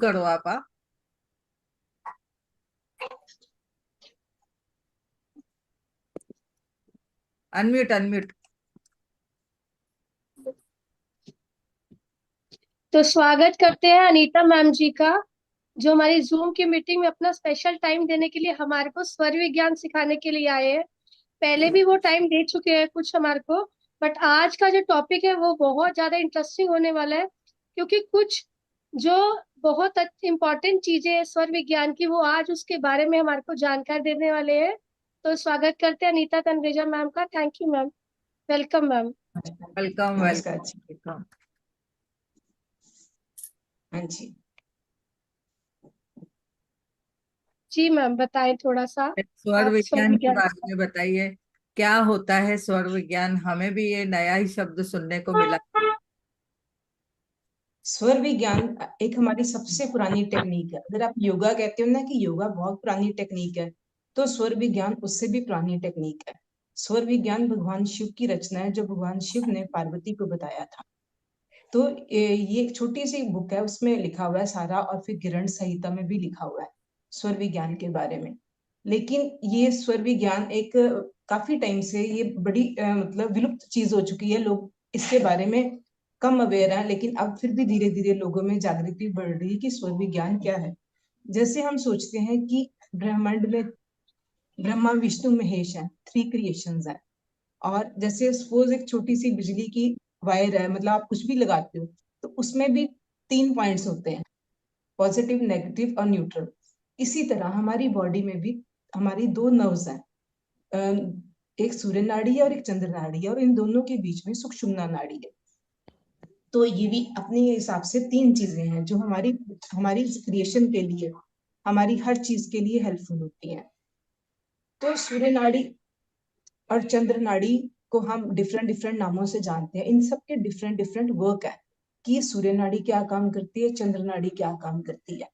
करो आप। Unmute unmute. तो स्वागत करते हैं अनीता मैम जी का, जो हमारी जूम की मीटिंग में अपना स्पेशल टाइम देने के लिए हमारे को स्वर विज्ञान सिखाने के लिए आए हैं। पहले भी वो टाइम दे चुके हैं कुछ हमारे को, बट आज का जो टॉपिक है वो बहुत ज्यादा इंटरेस्टिंग होने वाला है, क्योंकि कुछ जो बहुत इम्पोर्टेंट चीजें हैं स्वर विज्ञान की, वो आज उसके बारे में हमारे को जानकारी देने वाले हैं। तो स्वागत करते हैं अनीता तनरेजा मैम का। Thank you ma'am. Welcome ma'am. Welcome नमस्कार जी। वेलकम। हाँ जी। जी मैम, बताएं थोड़ा सा स्वर आप स्वर विज्ञान के विज्ञान। बारे में बताइए। क्या होता है स्वर विज्ञान? हमें भी ये नया ही शब्द सुनने को मिला। स्वर विज्ञान एक हमारी सबसे पुरानी टेक्निक है। अगर आप योगा कहते हो ना कि योगा बहुत पुरानी टेक्निक है, तो स्वर विज्ञान उससे भी पुरानी टेक्निक है। स्वर विज्ञान भगवान शिव की रचना है, जो भगवान शिव ने पार्वती को बताया था। तो ये एक छोटी सी बुक है, उसमें लिखा हुआ है सारा, और फिर गिरण संहिता में भी लिखा हुआ है स्वर विज्ञान के बारे में। लेकिन ये स्वर विज्ञान एक काफी टाइम से ये बड़ी मतलब विलुप्त चीज हो चुकी है। लोग इसके बारे में कम अवेयर है, लेकिन अब फिर भी धीरे धीरे लोगों में जागृति बढ़ रही है कि स्वर विज्ञान क्या है। जैसे हम सोचते हैं कि ब्रह्मांड में ब्रह्मा विष्णु महेश है, थ्री क्रिएशंस है। और जैसे सपोज एक छोटी सी बिजली की वायर है, मतलब आप कुछ भी लगाते हो, तो उसमें भी तीन पॉइंट्स होते हैं, पॉजिटिव, नेगेटिव और न्यूट्रल। इसी तरह हमारी बॉडी में भी हमारी दो नर्व्स हैं, एक सूर्य नाड़ी है और एक चंद्र नाड़ी है, और इन दोनों के बीच में सुषुम्ना नाड़ी है। तो ये भी अपने हिसाब से तीन चीजें हैं जो हमारी हमारी क्रिएशन के लिए, हमारी हर चीज के लिए हेल्पफुल होती हैं। तो सूर्य नाड़ी और चंद्र नाड़ी को हम डिफरेंट डिफरेंट नामों से जानते हैं। इन सब के डिफरेंट डिफरेंट वर्क है कि सूर्य नाड़ी क्या काम करती है, चंद्र नाड़ी क्या काम करती है।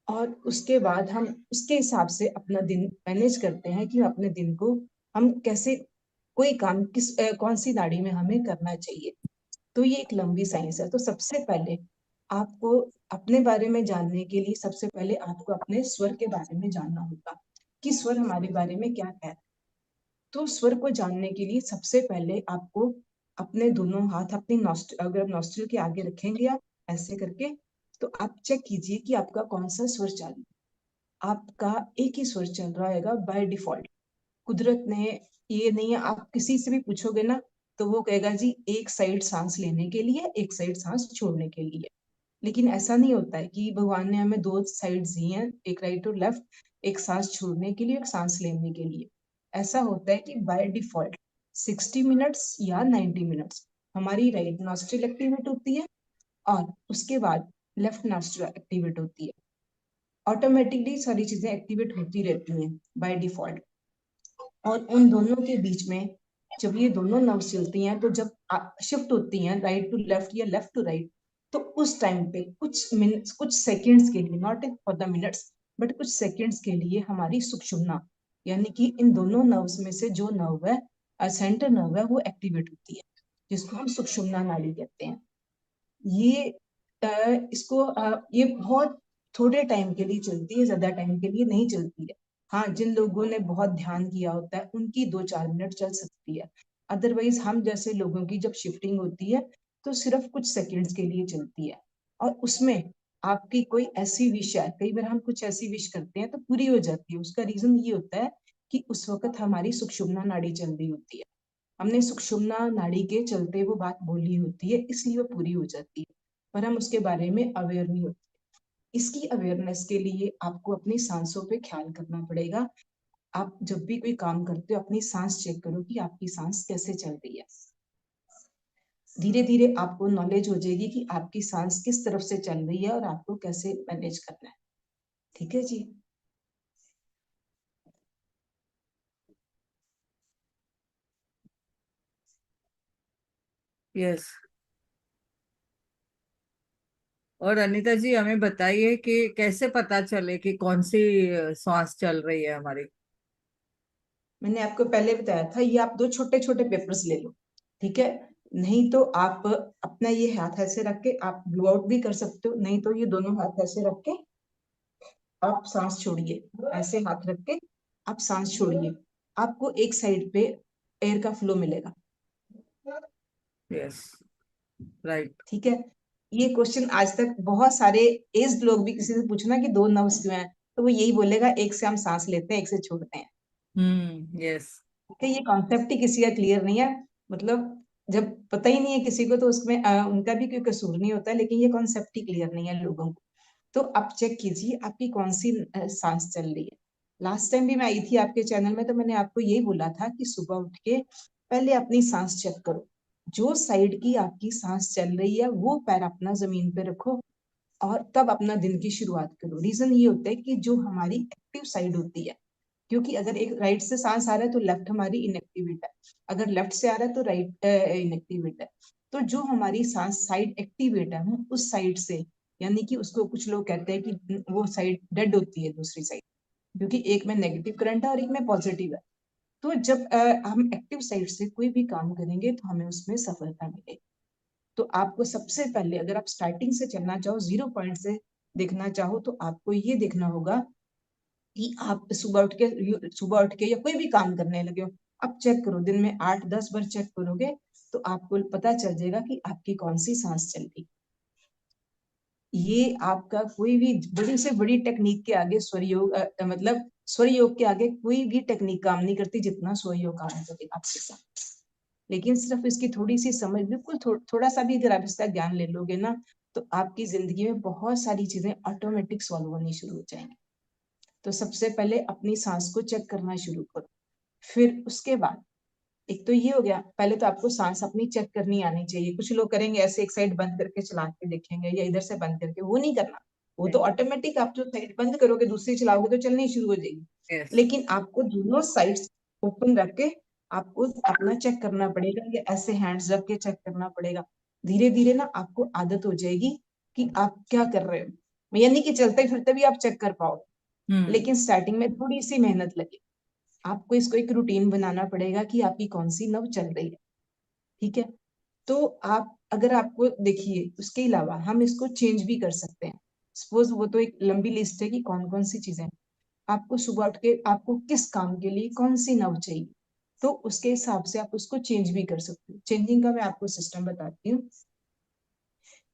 और उसके बाद हम उसके हिसाब से अपना दिन मैनेज करते हैं कि अपने दिन को हम कैसे, कोई काम कौन सी नाड़ी में हमें करना चाहिए। तो ये एक लंबी साइंस है। तो सबसे पहले आपको अपने बारे में जानने के लिए सबसे पहले आपको अपने स्वर के बारे में जानना होगा कि स्वर हमारे बारे में क्या कहता है। तो स्वर को जानने के लिए सबसे पहले आपको अपने दोनों हाथ अपनी नॉस्ट्रिल, अगर नॉस्ट्रिल के आगे रखेंगे आप ऐसे करके, तो आप चेक कीजिए कि आपका कौन सा स्वर चल रहा है। आपका एक ही स्वर चल रहा है बाय डिफॉल्ट। कुदरत ने, ये नहीं है, आप किसी से भी पूछोगे ना तो वो कहेगा जी एक साइड सांस लेने के लिए, एक साइड सांस छोड़ने के लिए। लेकिन ऐसा नहीं होता है कि भगवान ने हमें दो साइड्स दी हैं, एक राइट और लेफ्ट, एक सांस छोड़ने के लिए, एक सांस लेने के लिए। ऐसा होता है कि बाय डिफॉल्ट 60 मिनट्स या 90 मिनट्स हमारी राइट नॉस्ट्रिल एक्टिवेट होती है, और उसके बाद लेफ्ट नॉस्ट्रिल एक्टिवेट होती है। ऑटोमेटिकली सारी चीजें एक्टिवेट होती रहती हैं बाय डिफॉल्ट। और उन दोनों के बीच में जब ये दोनों नर्व्स चलती हैं, तो जब शिफ्ट होती हैं राइट टू लेफ्ट या लेफ्ट टू राइट, तो उस टाइम पे कुछ मिनट्स, कुछ सेकंड्स के लिए, not for the minutes but कुछ सेकंड्स के लिए, हमारी सुषुम्ना, यानी कि इन दोनों नर्व्स में से जो नर्व है, सेंटर नर्व है, वो एक्टिवेट होती है, जिसको हम सुषुम्ना नाड़ी कहते हैं। ये ये बहुत थोड़े टाइम के लिए चलती है, ज्यादा टाइम के लिए नहीं चलती है। हाँ, जिन लोगों ने बहुत ध्यान किया होता है उनकी 2-4 मिनट चल सकती है। अदरवाइज हम जैसे लोगों की जब शिफ्टिंग होती है तो सिर्फ कुछ सेकंड्स के लिए चलती है। और उसमें आपकी कोई ऐसी विश है, कई बार हम कुछ ऐसी विश करते हैं तो पूरी हो जाती है। उसका रीजन ये होता है कि उस वक्त हमारी सुषुम्ना नाड़ी चल रही होती है, हमने सुषुम्ना नाड़ी के चलते वो बात बोली होती है, इसलिए वो पूरी हो जाती है। पर हम उसके बारे में अवेयर नहीं होते। इसकी अवेयरनेस के लिए आपको अपनी सांसों पे ख्याल करना पड़ेगा। आप जब भी कोई काम करते हो अपनी सांस चेक करो कि आपकी सांस कैसे चल रही है। धीरे धीरे आपको नॉलेज हो जाएगी कि आपकी सांस किस तरफ से चल रही है और आपको कैसे मैनेज करना है। ठीक है जी। यस। और अनीता जी हमें बताइए कि कैसे पता चले कि कौन सी श्वास चल रही है हमारी। मैंने आपको पहले बताया था, ये आप दो छोटे छोटे पेपर्स ले लो, ठीक है। नहीं तो आप अपना ये हाथ ऐसे रख के आप ब्लू आउट भी कर सकते हो, नहीं तो ये दोनों हाथ ऐसे रख के आप सांस छोड़िए, ऐसे हाथ रख के आप सांस छोड़िए, आपको एक साइड पे एयर का फ्लो मिलेगा। Yes, right. ठीक है। ये क्वेश्चन आज तक बहुत सारे एज्ड लोग भी किसी से पूछना कि दो नर्व्स क्यों हैं, तो वो यही बोलेगा एक से हम सांस लेते हैं, एक से छोड़ते हैं। यस। कि ये कॉन्सेप्ट ही किसी का क्लियर नहीं है। मतलब जब पता ही नहीं है किसी को तो उसमें उनका भी कोई कसूर नहीं होता, लेकिन ये कॉन्सेप्ट ही क्लियर नहीं है लोगों को। तो आप चेक कीजिए आपकी कौन सी सांस चल रही है। लास्ट टाइम भी मैं आई थी आपके चैनल में, तो मैंने आपको यही बोला था कि सुबह उठ के पहले अपनी सांस चेक करो, जो साइड की आपकी सांस चल रही है वो पैर अपना जमीन पे रखो और तब अपना दिन की शुरुआत करो। रीजन ये होता है कि जो हमारी एक्टिव साइड होती है, क्योंकि अगर एक राइट से सांस आ रहा है तो लेफ्ट हमारी इनएक्टिवेट है, अगर लेफ्ट से आ रहा है तो राइट इनएक्टिवेट है। तो जो हमारी सांस साइड एक्टिवेट है हम उस साइड से, यानी कि उसको कुछ लोग कहते हैं कि वो साइड डेड होती है दूसरी साइड, क्योंकि एक में नेगेटिव करंट है और एक में पॉजिटिव है। तो जब हम एक्टिव साइड से कोई भी काम करेंगे तो हमें उसमें सफलता मिलेगी। तो आपको सबसे पहले अगर आप स्टार्टिंग से चलना चाहो, 0 पॉइंट से देखना चाहो, तो आपको ये देखना होगा कि आप सुबह उठ के या कोई भी काम करने लगे हो, आप चेक करो दिन में 8-10 बार चेक करोगे तो आपको पता चल जाएगा कि आपकी कौन सी सांस चल रही। ये आपका कोई भी बड़ी से बड़ी टेक्निक के आगे स्वर योग मतलब स्वर योग के आगे कोई भी टेक्निक काम नहीं करती जितना स्वर योग काम करेगा आपके साथ। लेकिन सिर्फ इसकी थोड़ी सी समझ, बिल्कुल थोड़ा सा भी अगर आप इसका ज्ञान ले लोगे ना, तो आपकी जिंदगी में बहुत सारी चीजें ऑटोमेटिक सॉल्व होनी शुरू हो जाएंगी। तो सबसे पहले अपनी सांस को चेक करना शुरू करो। फिर उसके बाद एक तो ये हो गया, पहले तो आपको सांस अपनी चेक करनी आनी चाहिए। कुछ लोग करेंगे ऐसे एक साइड बंद करके चला के देखेंगे या इधर से बंद करके, वो नहीं करना। वो तो ऑटोमेटिक आप जो साइड बंद करोगे दूसरी चलाओगे तो चलनी शुरू हो जाएगी। यस। लेकिन आपको दोनों साइड्स ओपन रख के आपको अपना चेक करना पड़ेगा, या ऐसे हैंड्स रख के चेक करना पड़ेगा। धीरे धीरे ना आपको आदत हो जाएगी कि आप क्या कर रहे हो, यानी कि चलते फिरते भी आप चेक कर पाओगे। हम्म। लेकिन स्टार्टिंग में थोड़ी सी मेहनत लगे। आपको इसको एक रूटीन बनाना पड़ेगा कि आपकी कौन सी नव चल रही है। ठीक है। तो आप अगर आपको देखिए उसके अलावा हम इसको चेंज भी कर सकते हैं। सपोज वो तो एक लंबी लिस्ट है कि कौन कौन सी चीजें आपको सुबह उठ के आपको किस काम के लिए कौन सी नव चाहिए, तो उसके हिसाब से आप उसको चेंज भी कर सकते हो। चेंजिंग का मैं आपको सिस्टम बताती हूँ।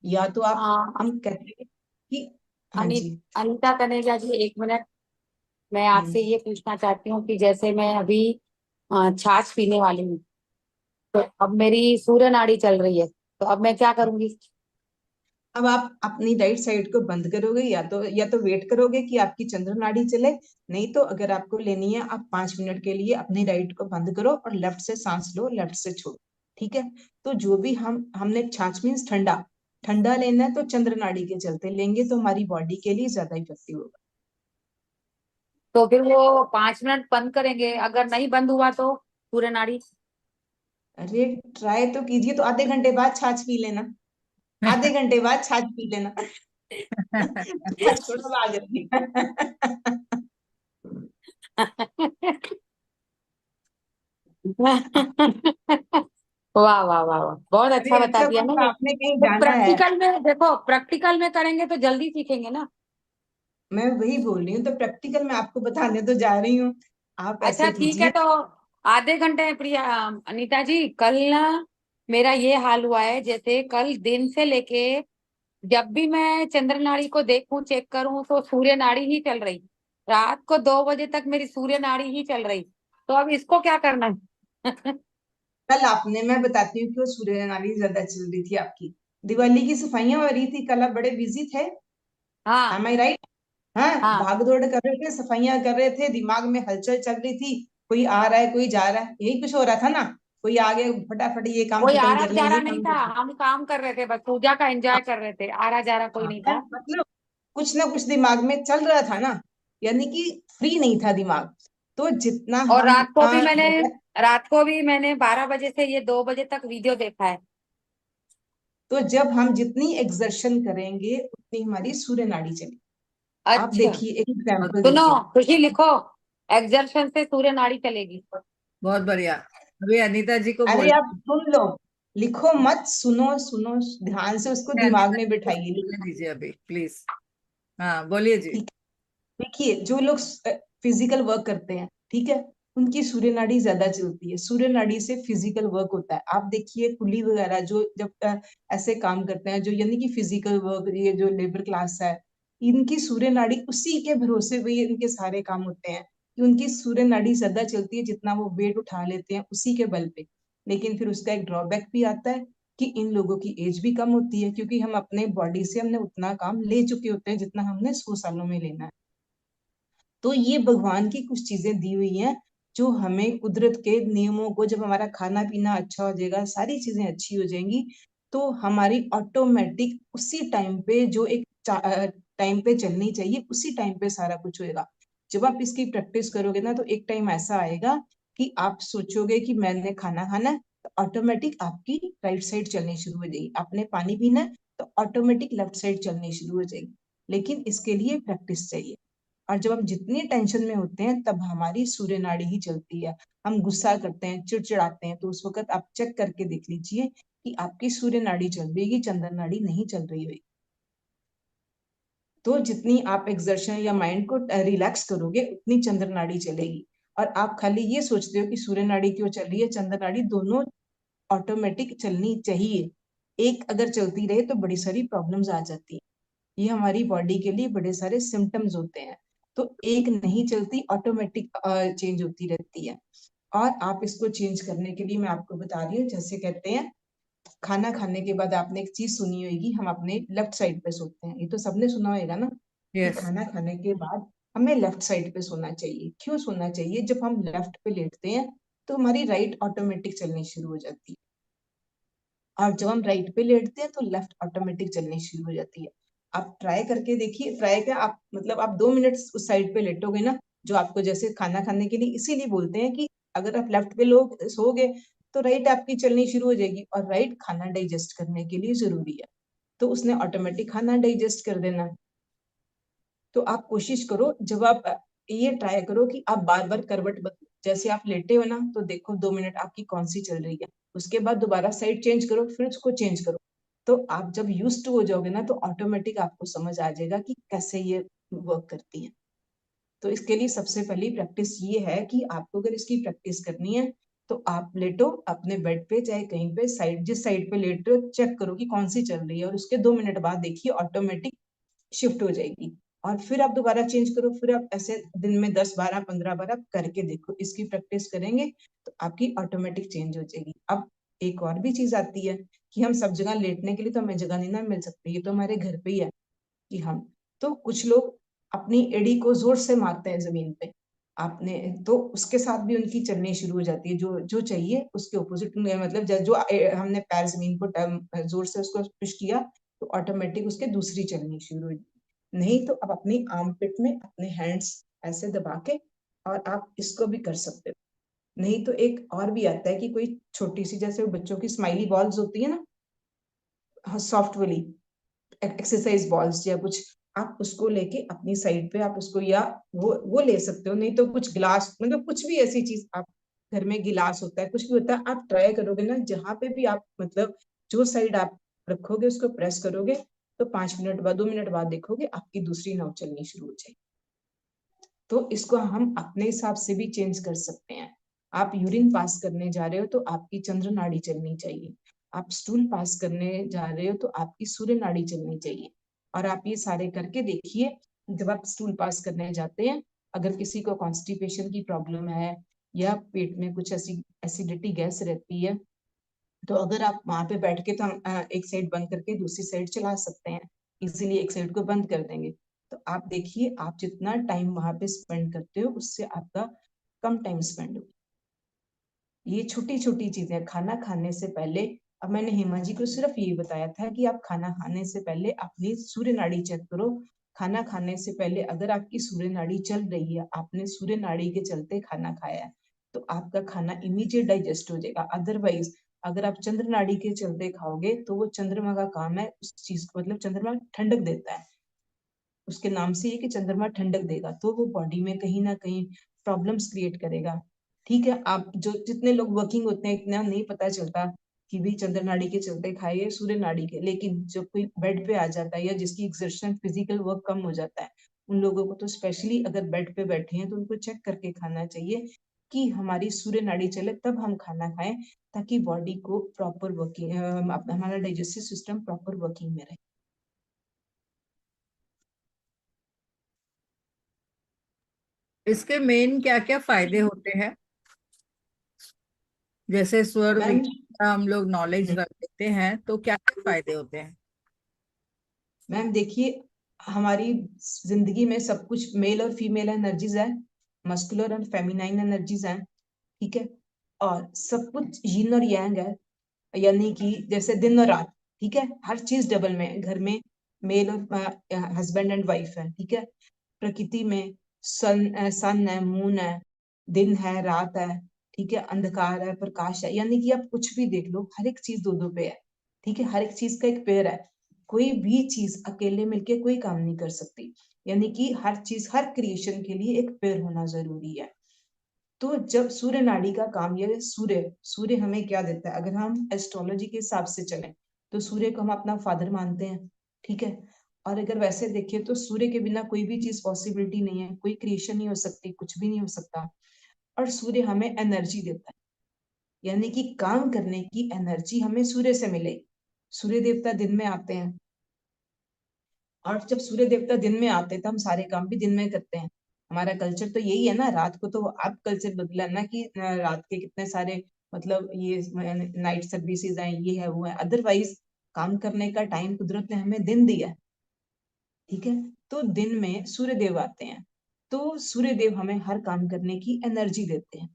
या तो आप, हाँ। हम कहते हैं कि, हाँ अनि, जी। अनिता कनेजा जी, एक मिनट। मैं हम्म। आपसे ये पूछना चाहती हूँ कि जैसे मैं अभी छाछ पीने वाली हूँ, तो अब मेरी सूर्य नाड़ी चल रही है, तो अब मैं क्या करूंगी? अब आप अपनी राइट साइड को बंद करोगे, या तो वेट करोगे कि आपकी चंद्र नाड़ी चले, नहीं तो अगर आपको लेनी है आप 5 मिनट के लिए अपनी राइट को बंद करो और लेफ्ट से सांस लो, लेफ्ट से छोड़ो। ठीक है। तो जो भी हमने छाछ मीन्स ठंडा ठंडा लेना है तो चंद्र नाड़ी के चलते लेंगे तो हमारी बॉडी के लिए ज्यादा इफेक्टिव होगा। तो फिर वो 5 मिनट बंद करेंगे, अगर नहीं बंद हुआ तो सूर्य नाड़ी? अरे ट्राई तो कीजिए, तो आधे घंटे बाद छाछ पी लेना, आधे घंटे बाद छाछ पी लेना। छाछ थोड़ा भाग रही है। वाह वाह वाह वाह, बहुत अरे अच्छा बता अच्छा दिया कौन ना सा, ये। आपने कहीं तो जाना है? प्रैक्टिकल में देखो, प्रैक्टिकल में करेंगे तो जल्दी सीखेंगे ना। मैं वही बोल रही हूँ, तो प्रैक्टिकल में आपको बताने तो जा रही हूँ। आप अच्छा ऐसे ठीक है, कीजिए। तो आधे घंटे। प्रिया, अनीता जी, कल ना मेरा ये हाल हुआ है, जैसे कल दिन से लेके जब भी मैं चंद्र नाड़ी को देखूं, चेक करूं, तो सूर्य नाड़ी ही चल रही। रात को 2 बजे तक मेरी सूर्य नाड़ी ही चल रही। तो अब इसको क्या करना है? कल आपने, मैं बताती हूँ क्यों सूर्य नाड़ी ज्यादा चल रही थी आपकी। दिवाली की सफाइयां हो रही थी, कल आप बड़े बिजी थे। हाँ एम आई राइट? हाँ। हाँ। भाग दौड़ कर रहे थे, सफाइयां कर रहे थे, दिमाग में हलचल चल रही थी। कोई आ रहा है कोई जा रहा है, यही कुछ हो रहा था ना। कोई आगे फटाफट ये काम कोई आ खत्म रहा कर लें, जा रहा ये नहीं काम था, कर लें। हम काम कर रहे थे, बस पूजा का एंजॉय कर रहे थे, आ रहा जा रहा कोई हाँ, नहीं था। मतलब कुछ ना कुछ दिमाग में चल रहा था ना, यानी कि फ्री नहीं था दिमाग। तो जितना और हम रात को भी मैंने 12 बजे से ये 2 बजे तक वीडियो देखा है। तो जब हम जितनी एक्सर्शन करेंगे उतनी हमारी सूर्य नाड़ी चलेगी। आप अच्छा, देखिए, एक एग्जाम्पल सुनो, देखिए। खुशी लिखो, एक्सर्शन से सूर्य नाड़ी चलेगी। बहुत बढ़िया। अभी अनीता जी को अरे बोल। आप सुन लो, लिखो मत, सुनो सुनो, ध्यान से उसको दिमाग में बिठाइए। बोलने दीजिए अभी प्लीज। हाँ बोलिए जी। ठीक। देखिए जो लोग फिजिकल वर्क करते हैं, ठीक है, उनकी सूर्य नाड़ी ज्यादा चलती है। सूर्य नाड़ी से फिजिकल वर्क होता है। आप देखिए कुली वगैरह जो जब ऐसे काम करते हैं, जो यानी कि फिजिकल वर्क, ये जो लेबर क्लास है, इनकी सूर्य नाड़ी उसी के भरोसे पे इनके सारे काम होते हैं, कि उनकी सूर्य नाड़ी ज्यादा चलती है, जितना वो वेट उठा लेते हैं उसी के बल पे। लेकिन फिर उसका एक ड्रॉबैक भी आता है कि इन लोगों की एज भी कम होती है, क्योंकि हम अपने बॉडी से हमने उतना काम ले चुके होते हैं जितना हमने 100 सालों में लेना है। तो ये भगवान की कुछ चीजें दी हुई हैं, जो हमें कुदरत के नियमों को, जब हमारा खाना पीना अच्छा हो जाएगा, सारी चीजें अच्छी हो जाएंगी, तो हमारी ऑटोमेटिक उसी टाइम पे, जो एक टाइम पे चलनी चाहिए, उसी टाइम पे सारा कुछ होएगा। जब आप इसकी प्रैक्टिस करोगे ना, तो एक टाइम ऐसा आएगा कि आप सोचोगे कि मैंने खाना खाना है, तो ऑटोमेटिक आपकी राइट साइड चलनी शुरू हो जाएगी। आपने पानी पीना है, तो ऑटोमेटिक लेफ्ट साइड चलनी शुरू हो जाएगी। लेकिन इसके लिए प्रैक्टिस चाहिए। और जब हम जितनी टेंशन में होते हैं, तब हमारी सूर्य नाड़ी ही चलती है। हम गुस्सा करते हैं, चिड़चिड़ाते हैं, तो उस वक्त आप चेक करके देख लीजिए कि आपकी सूर्य नाड़ी चल रही है, चंद्र नाड़ी नहीं चल रही है। तो जितनी आप एक्सर्शन या माइंड को रिलैक्स करोगे, उतनी चंद्र नाड़ी चलेगी। और आप खाली ये सोचते हो कि सूर्य नाड़ी क्यों चल रही है, चंद्र नाड़ी, दोनों ऑटोमेटिक चलनी चाहिए। एक अगर चलती रहे तो बड़ी सारी प्रॉब्लम्स आ जाती है। ये हमारी बॉडी के लिए बड़े सारे सिम्टम्स होते हैं। तो एक नहीं चलती, ऑटोमेटिक चेंज होती रहती है। और आप इसको चेंज करने के लिए मैं आपको बता रही हूँ, जैसे कहते हैं, खाना खाने के बाद आपने एक चीज सुनी होगी, हम अपने लेफ्ट साइड पे सोते हैं। ये तो सबने सुना होगा ना, कि यस। खाना खाने के बाद हमें लेफ्ट साइड पे सोना चाहिए। क्यों सोना चाहिए? जब हम लेफ्ट पे लेटते हैं, तो हमारी राइट ऑटोमेटिक चलनी शुरू हो जाती है। और जब हम राइट पे लेटते हैं, तो लेफ्ट ऑटोमेटिक चलनी शुरू हो जाती है। आप ट्राई करके देखिए। ट्राई क्या, आप मतलब आप 2 मिनट उस साइड पे लेटोगे ना, जो आपको जैसे खाना खाने के लिए इसीलिए बोलते हैं कि अगर आप लेफ्ट पे लोग सोओगे, तो राइट आपकी चलनी शुरू हो जाएगी। और राइट खाना डाइजेस्ट करने के लिए जरूरी है, तो उसने ऑटोमेटिक खाना डाइजेस्ट कर देना। तो आप कोशिश करो, जब आप ये ट्राई करो कि आप बार बार करवट बदलो। जैसे आप लेटे हो ना, तो देखो 2 मिनट आपकी कौन सी चल रही है, उसके बाद दोबारा साइड चेंज करो, फिर उसको चेंज करो। तो आप जब यूज टू हो जाओगे ना, तो ऑटोमेटिक आपको समझ आ जाएगा कि कैसे ये वर्क करती है। तो इसके लिए सबसे पहली प्रैक्टिस ये है कि आपको अगर इसकी प्रैक्टिस करनी है, तो आप लेटो अपने बेड पे, चाहे कहीं पे, साइड जिस साइड पे लेट रहे हो, चेक करो कि कौन सी चल रही है, और उसके 2 मिनट बाद देखिए ऑटोमेटिक शिफ्ट हो जाएगी। और फिर आप दोबारा चेंज करो। फिर आप ऐसे दिन में 10 12 15 बार आप करके देखो। इसकी प्रैक्टिस करेंगे तो आपकी ऑटोमेटिक चेंज हो जाएगी। अब एक और भी चीज आती है कि हम सब जगह लेटने के लिए तो हमें जगह नहीं ना मिल सकती, ये तो हमारे घर पे ही है कि हम, तो कुछ लोग अपनी एड़ी को जोर से मारते हैं जमीन पे। आपने तो उसके साथ भी उनकी चलनी शुरू हो जाती है, जो जो चाहिए उसके ऑपोजिट, मतलब जो हमने पैर जमीन को जोर से उसको पुश किया, तो ऑटोमेटिक उसके दूसरी चलनी शुरू हो। नहीं तो आप अपनी आर्म पिट में अपने हैंड्स ऐसे दबा के, और आप इसको भी कर सकते हो। नहीं तो एक और भी आता है कि कोई छोटी सी, जैसे बच्चों की स्माइली बॉल्स होती है ना, सॉफ्ट वाली एक्सरसाइज बॉल्स या कुछ, आप उसको लेके अपनी साइड पे आप उसको, या वो ले सकते हो। नहीं तो कुछ ग्लास, मतलब कुछ भी ऐसी चीज, आप घर में गिलास होता है, कुछ भी होता है, आप ट्राई करोगे ना, जहां पे भी आप मतलब जो साइड आप रखोगे उसको प्रेस करोगे, तो 5 मिनट बाद, 2 मिनट बाद देखोगे आपकी दूसरी नाव चलनी शुरू हो जाएगी। तो इसको हम अपने हिसाब से भी चेंज कर सकते हैं। आप यूरिन पास करने जा रहे हो, तो आपकी चंद्र नाड़ी चलनी चाहिए। आप स्टूल पास करने जा रहे हो, तो आपकी सूर्य नाड़ी चलनी चाहिए। और आप ये सारे करके देखिए। जब आप स्टूल पास करने जाते हैं, अगर किसी को कॉन्स्टिपेशन की प्रॉब्लम है, या पेट में कुछ ऐसी एसिडिटी गैस रहती है, तो अगर आप वहां पे बैठ के, तो हम एक साइड बंद करके दूसरी साइड चला सकते हैं। इसीलिए एक साइड को बंद कर देंगे। तो आप देखिए, आप जितना टाइम वहां पे स्पेंड करते हो, उससे आपका कम टाइम स्पेंड हो। ये छोटी छोटी चीजें खाना खाने से पहले। अब मैंने हेमा जी को सिर्फ ये बताया था कि आप खाना खाने से पहले अपनी सूर्य नाड़ी चेक करो। खाना खाने से पहले अगर आपकी सूर्य नाड़ी चल रही है, आपने सूर्य नाड़ी के चलते खाना खाया है, तो आपका खाना इमीडिएट डाइजेस्ट हो जाएगा। अदरवाइज अगर आप चंद्र नाड़ी के चलते खाओगे, तो वो चंद्रमा का काम है उस चीज को, मतलब चंद्रमा ठंडक देता है, उसके नाम से ये कि चंद्रमा ठंडक देगा, तो वो बॉडी में कहीं ना कहीं प्रॉब्लम्स क्रिएट करेगा। ठीक है, आप जो जितने लोग वर्किंग होते हैं, इतना नहीं पता चलता कि भी चंद्र नाड़ी के चलते खाए या सूर्य नाड़ी के, लेकिन जब कोई बेड पे आ जाता है या जिसकी एक्सर्शन फिजिकल वर्क कम हो जाता है, उन लोगों को तो स्पेशली अगर बेड पे बैठे हैं तो उनको चेक करके खाना चाहिए कि हमारी सूर्य नाड़ी चले, तब हम खाना खाएं, ताकि बॉडी को प्रॉपर वर्किंग, हमारा डाइजेस्टिव सिस्टम प्रॉपर वर्किंग में रहे। इसके मेन क्या क्या फायदे होते हैं? जैसे स्वर मैम, विज्ञान का हम लोग नॉलेज रख लेते हैं तो क्या क्या फायदे होते हैं? मैम देखिए, हमारी जिंदगी में सब कुछ मेल और फीमेल एनर्जीज है, मस्कुलर और फेमिनाइन एनर्जीज हैं, ठीक है, और सब कुछ यिन और यांग है, यानी कि जैसे दिन और रात, ठीक है, हर चीज डबल में है। घर में मेल और हस्बैंड एंड वाइफ है, ठीक है, प्रकृति में सन है, मून है, दिन है, रात है, ठीक है, अंधकार है, प्रकाश है, यानी कि आप कुछ भी देख लो, हर एक चीज दो दो पे है, ठीक है, हर एक चीज का एक पेयर है। कोई भी चीज अकेले मिलके कोई काम नहीं कर सकती, यानी कि हर चीज, हर क्रिएशन के लिए एक पेयर होना जरूरी है। तो जब सूर्य नाड़ी का काम, ये सूर्य सूर्य हमें क्या देता है, अगर हम एस्ट्रोलॉजी के हिसाब से चलें तो सूर्य को हम अपना फादर मानते हैं, ठीक है, और अगर वैसे देखें तो सूर्य के बिना कोई भी चीज पॉसिबिलिटी नहीं है, कोई क्रिएशन नहीं हो सकती, कुछ भी नहीं हो सकता। और सूर्य हमें एनर्जी देता है, यानी कि काम करने की एनर्जी हमें सूर्य से मिलेगी। सूर्य देवता दिन में आते हैं, और जब सूर्य देवता दिन में आते हैं तो हम सारे काम भी दिन में करते हैं। हमारा कल्चर तो यही है ना, रात को तो अब कल्चर बदला ना कि रात के कितने सारे, मतलब ये नाइट सर्विसेज हैं, ये है वो है, अदरवाइज काम करने का टाइम कुदरत ने हमें दिन दिया है, ठीक है। तो दिन में सूर्य देव आते हैं, तो सूर्य देव हमें हर काम करने की एनर्जी देते हैं।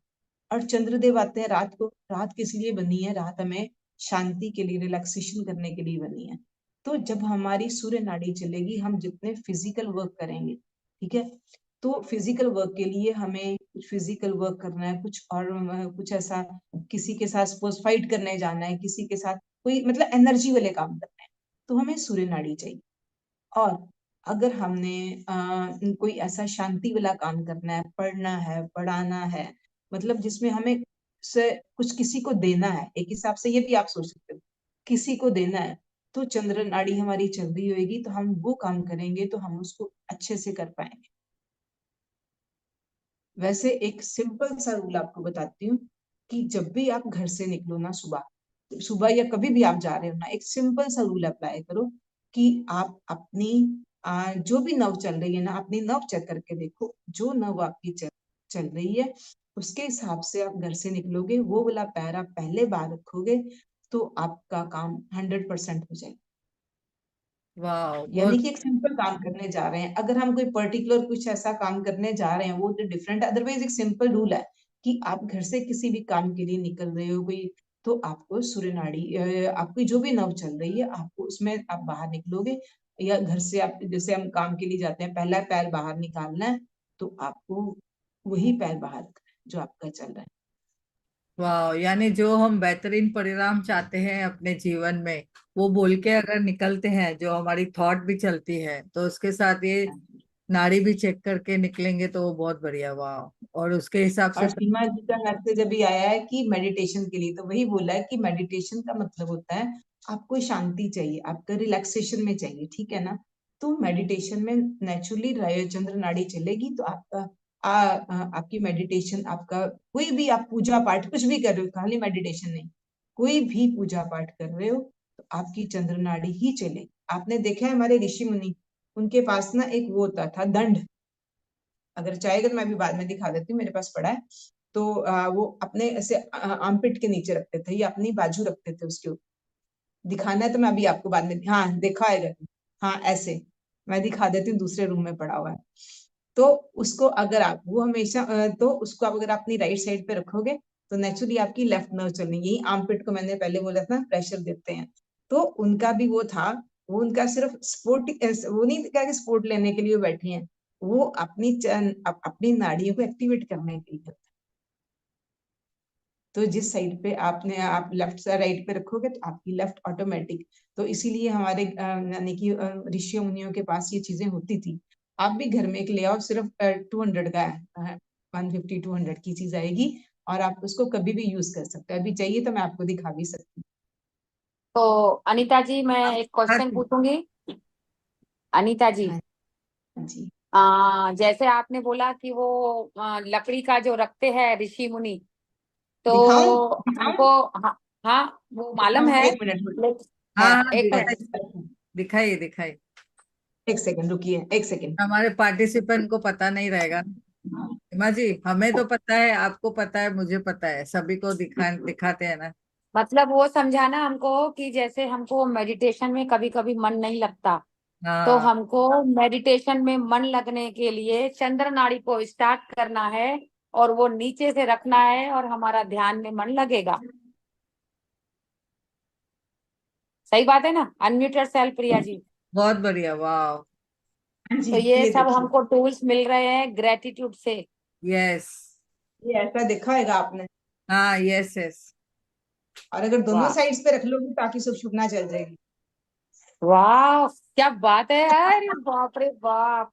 और चंद्रदेव आते हैं रात को। रात किस लिए बनी है? रात हमें शांति के लिए, रिलैक्सेशन करने के लिए बनी है। तो जब हमारी सूर्य नाड़ी चलेगी, हम जितने फिजिकल वर्क करेंगे, ठीक है, तो फिजिकल वर्क के लिए हमें कुछ फिजिकल वर्क करना है, कुछ और कुछ ऐसा, किसी के साथ सपोज फाइट करने जाना है, किसी के साथ कोई मतलब एनर्जी वाले काम करना है, तो हमें सूर्य नाड़ी चाहिए। और अगर हमने कोई ऐसा शांति वाला काम करना है, पढ़ना है, पढ़ाना है, मतलब जिसमें हमें से कुछ किसी को देना है, एक हिसाब से ये भी आप सोच सकते हो, किसी को देना है, तो चंद्र नाड़ी हमारी चल रही होगी, तो हम वो काम करेंगे तो हम उसको अच्छे से कर पाएंगे। वैसे एक सिंपल सा रूल आपको बताती हूँ, कि जब भी आप घर से निकलो ना, सुबह सुबह या कभी भी आप जा रहे हो ना, एक सिंपल सा रूल अप्लाई करो कि आप अपनी जो भी नव चल रही है ना, अपनी नव चेक करके देखो, जो नव आपकी चल रही है उसके हिसाब से आप घर से निकलोगे, वो वाला पैर आप पहले बार रखोगे, तो आपका काम 100% हो जाएगा। वाह, यानी बहुत। कि एक सिंपल काम करने जा रहे हैं, अगर हम कोई पर्टिकुलर कुछ ऐसा काम करने जा रहे हैं वो तो डिफरेंट, अदरवाइज एक सिंपल रूल है कि आप घर से किसी भी काम के लिए निकल रहे हो कोई, तो आपको सूर्य नाड़ी, आपकी जो भी नव चल रही है, आपको उसमें आप बाहर निकलोगे, या घर से आप, जैसे हम काम के लिए जाते हैं, पहला पैर बाहर निकालना है, तो आपको वही पैर बाहर रखना है जो आपका चल रहा है। वाह, यानी जो हम बेहतरीन परिणाम चाहते हैं अपने जीवन में, वो बोल के अगर निकलते हैं, जो हमारी थॉट भी चलती है, तो उसके साथ ये नाड़ी भी चेक करके निकलेंगे तो वो बहुत बढ़िया। वाह, और उसके हिसाब से और सीमा जी का मैसेज अभी आया है कि मेडिटेशन के लिए, तो वही बोला है कि मेडिटेशन का मतलब होता है आपको शांति चाहिए, आपका रिलैक्सेशन में चाहिए, ठीक है ना। तो मेडिटेशन में नेचुरली चंद्र नाड़ी चलेगी, तो आपका आपकी मेडिटेशन, आपका कोई भी आप पूजा पाठ कुछ भी कर रहे हो, खाली मेडिटेशन नहीं, कोई भी पूजा पाठ कर रहे हो, तो आपकी चंद्र नाड़ी ही चलेगी। आपने देखा है हमारे ऋषि मुनि, उनके पास ना एक वो होता था दंड, अगर चाहेगा तो मैं भी बाद में दिखा देती हूँ, मेरे पास पड़ा है। तो वो अपने ऐसे आर्मपिट के नीचे रखते थे, या अपनी बाजू रखते थे उसके ऊपर। दिखाना है तो मैं अभी आपको बाद में, हाँ देखा है, हाँ ऐसे मैं दिखा देती हूँ, दूसरे रूम में पड़ा हुआ है। तो उसको अगर आप वो हमेशा तो उसको आप अगर अपनी राइट साइड पे रखोगे, तो नेचुरली आपकी लेफ्ट नर्व चलनी, यही आर्मपिट को मैंने पहले बोला था प्रेशर देते हैं, तो उनका भी वो था, वो उनका सिर्फ स्पोर्ट, वो नहीं था कि स्पोर्ट लेने के लिए वो बैठी हैं, वो अपनी नाड़ियों को एक्टिवेट करने के लिए। तो जिस साइड पे आपने आप लेफ्ट से राइट पे रखोगे तो आपकी लेफ्ट ऑटोमेटिक, तो इसीलिए हमारे यानी कि ऋषियों मुनियों के पास ये चीजें होती थी। आप भी घर में एक ले आओ, सिर्फ 200 का है, 150 200 की चीज आएगी, और आप उसको कभी भी यूज कर सकते हैं। अभी चाहिए तो मैं आपको दिखा भी सकती हूँ। तो अनीता जी, मैं आप एक क्वेश्चन हाँ पूछूंगी। अनीता जी, हाँ जी। जैसे आपने बोला कि वो लकड़ी का जो रखते हैं ऋषि मुनि, दिखाऊं तो दिखाऊं हमको, हाँ, हाँ वो मालूम दिखाऊं, है। एक मिनट हाँ लेकिन एक मिनट। दिखाइए दिखाइए दिखाइए। एक सेकंड रुकिए, एक सेकंड। हमारे पार्टिसिपेंट को पता नहीं रहेगा। हिमा जी, हमें तो पता है, आपको पता है, मुझे पता है, सभी को दिखाते हैं ना। मतलब वो समझाना हमको कि जैसे हमको मेडिटेशन में कभी कभी मन नहीं लगता, तो हाँ, हमको मेडिटेशन में मन लगने के लिए चंद्र नाड़ी को स्टार्ट करना है, और वो नीचे से रखना है, और हमारा ध्यान में मन लगेगा। सही बात है ना? Unmute your self, Priya ji. बहुत बढ़िया, वाह। हाँ जी, तो ये ये सब देखिए, हमको टूल्स मिल रहे हैं ग्रेटिट्यूड से। यस। ये ऐसा देखा होगा आपने। हाँ, यस यस। और अगर दोनों वाह, साइड्स पे रख लोगे ताकि सुषुम्ना चल जाएगी। वाह, क्या बात है! अरे बाप रे बाप,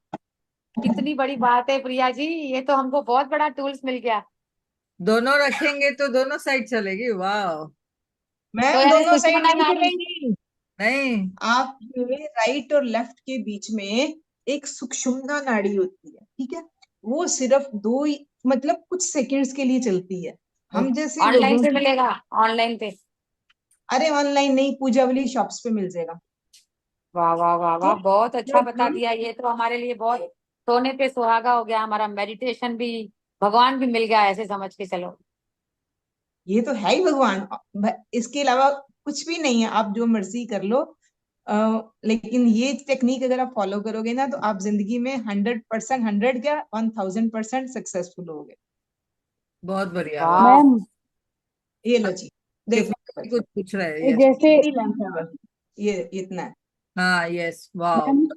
कितनी बड़ी बात है प्रिया जी, ये तो हमको बहुत बड़ा टूल्स मिल गया। दोनों रखेंगे तो दोनों साइड चलेगी, वाह। तो मैम यार दोनों साइड सुषुम्ना नहीं नाड़ी। चलेंगी। नहीं, आपके राइट और लेफ्ट के बीच में एक सुषुम्ना नाड़ी होती है, ठीक है। वो सिर्फ दो ही, मतलब कुछ सेकंड्स के लिए चलती है। हम ओके। जैसे ऑनलाइन लोगों पे की, मिलेगा, ऑनलाइन पे? अरे ऑनलाइन नहीं, पूजा वाली शॉप्स पे मिल जाएगा। वाह वाह वाह तो वाह, बहुत अच्छा जब बता हम, दिया, ये तो हमारे लिए बहुत सोने पे सुहागा हो गया, हमारा मेडिटेशन भी भगवान भी मिल गया, ऐसे समझ के चलो। ये तो है ही भगवान। इसके अलावा कुछ भी नहीं है, आप जो मर्जी कर लो। लेकिन ये टेक्निक अगर आप फॉलो करोगे ना, तो आप जिंदगी में 100%, 100 क्या 1000% सक्सेसफुल होगे। बहुत बढ़िया, वाह। वाह। मैम, ये लो जी, देखो सिफाली बस, कुछ पूछ रहे हैं, ये यस। जैसे इतनी लेंथ है बस, ये इतना है। हाँ, यस, वाह। मैम,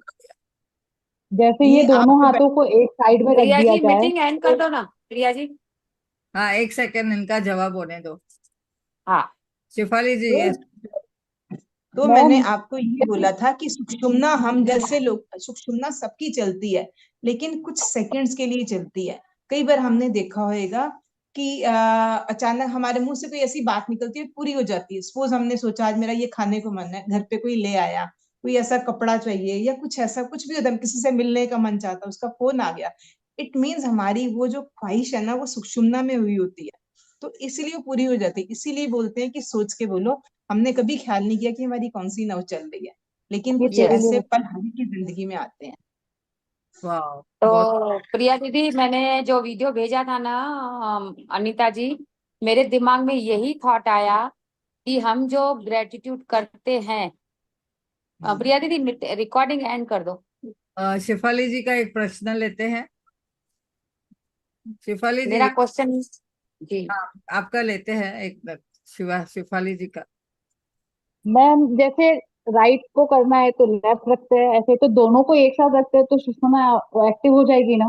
जैसे ये ये दोनों आपको हाथों को एक साइड में रख प्रिया दिया जी, जाए मीटिंग एंड कर तो दो ना, प्रिया जी। हाँ, एक सेकंड, इनका जवाब होने दो। हाँ। शिफाली जी, तो यस। तो मैंने मैम, आपको ये बोला था कि सुषुम्ना, हम जैसे लोग, सुषुम्ना सबकी चलती है, लेकिन कुछ सेकंड्स के लिए चलती है। कई बार हमने देखा होगा कि अचानक हमारे मुंह से कोई ऐसी बात निकलती है, पूरी हो जाती है। सपोज हमने सोचा आज मेरा ये खाने को मन है, घर पे कोई ले आया, कोई ऐसा कपड़ा चाहिए या कुछ ऐसा, कुछ भी होता है, किसी से मिलने का मन चाहता, उसका फोन आ गया। इट मीन्स हमारी वो जो ख्वाहिश है ना, वो सुषुम्ना में हुई होती है। तो इसीलिए वो पूरी हो जाती है। इसीलिए बोलते हैं कि सोच के बोलो। हमने कभी ख्याल नहीं किया कि हमारी कौन सी नव चल रही है, लेकिन ये कुछ तेरे यस। लिए ऐसे रखी पल हम की जिंदगी में आते हैं। वाह, बहुत। तो प्रिया दीदी, मैंने जो वीडियो भेजा था ना, अनीता जी, मेरे दिमाग में यही थॉट आया कि हम जो ग्रेटिट्यूड करते हैं, प्रिया दीदी रिकॉर्डिंग एंड कर दो। शिफाली जी का एक प्रश्न लेते हैं। शिफाली जी, मेरा क्वेश्चन, जी। हाँ, आपका लेते हैं एक मिनट। शिफाली जी का। मैम, जैसे राइट को करना है तो लेफ्ट रखते हैं, ऐसे तो दोनों को एक साथ रखते हैं तो सुषमा एक्टिव हो जाएगी ना।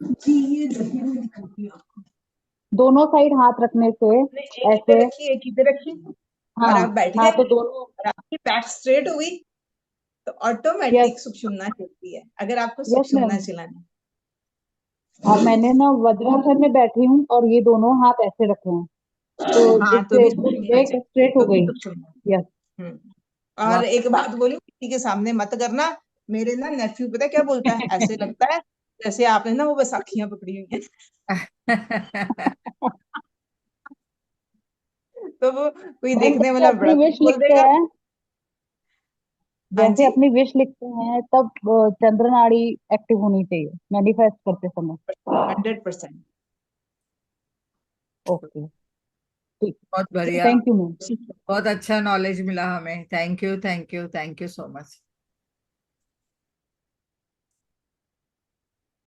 जी, ये देखिए मैं दिखाती हूँ आपको। दोनों साइड हाथ रखने से आपने एक इधर ऐसे। रखी, एक इधर रखी, और हाँ, आप बैठ हाँ, गए, तो दोनों। और आपकी बैक स्ट्रेट हुई, तो यस, ऑटोमेटिक सुषुम्ना चलती है, अगर आपको यस सुषुम्ना मैम। चलाना अब मैंने ना वज्रासन में बैठी हूँ और ये दोनों हाथ ऐसे रखे हैं, तो है। हाँ, तो इससे भी सुषुम्ना बैक चलती है, स्ट्रेट हो तो भी गई। सुषुम्ना। यस। और वाह। एक बात बोली, किसी के सामने मत करना। मेरे ना नेफ्यू पता है क्या बोलता है, ऐसे लगता है जैसे आपने ना वो बैसाखियां पकड़ी हुई हैं। तो वो कोई मैम, देखने जैसे वाला अपनी बड़ा कुछ विश बोल लिखते देगा। हैं, हाँ जैसे जी, अपनी विश लिखते हैं तब चंद्र नाड़ी एक्टिव होनी चाहिए मैनिफेस्ट करते समय। 100%। ओके, ठीक। बहुत बढ़िया। Thank you ma'am. बहुत अच्छा नॉलेज मिला हमें। Thank you, thank you, thank you so much.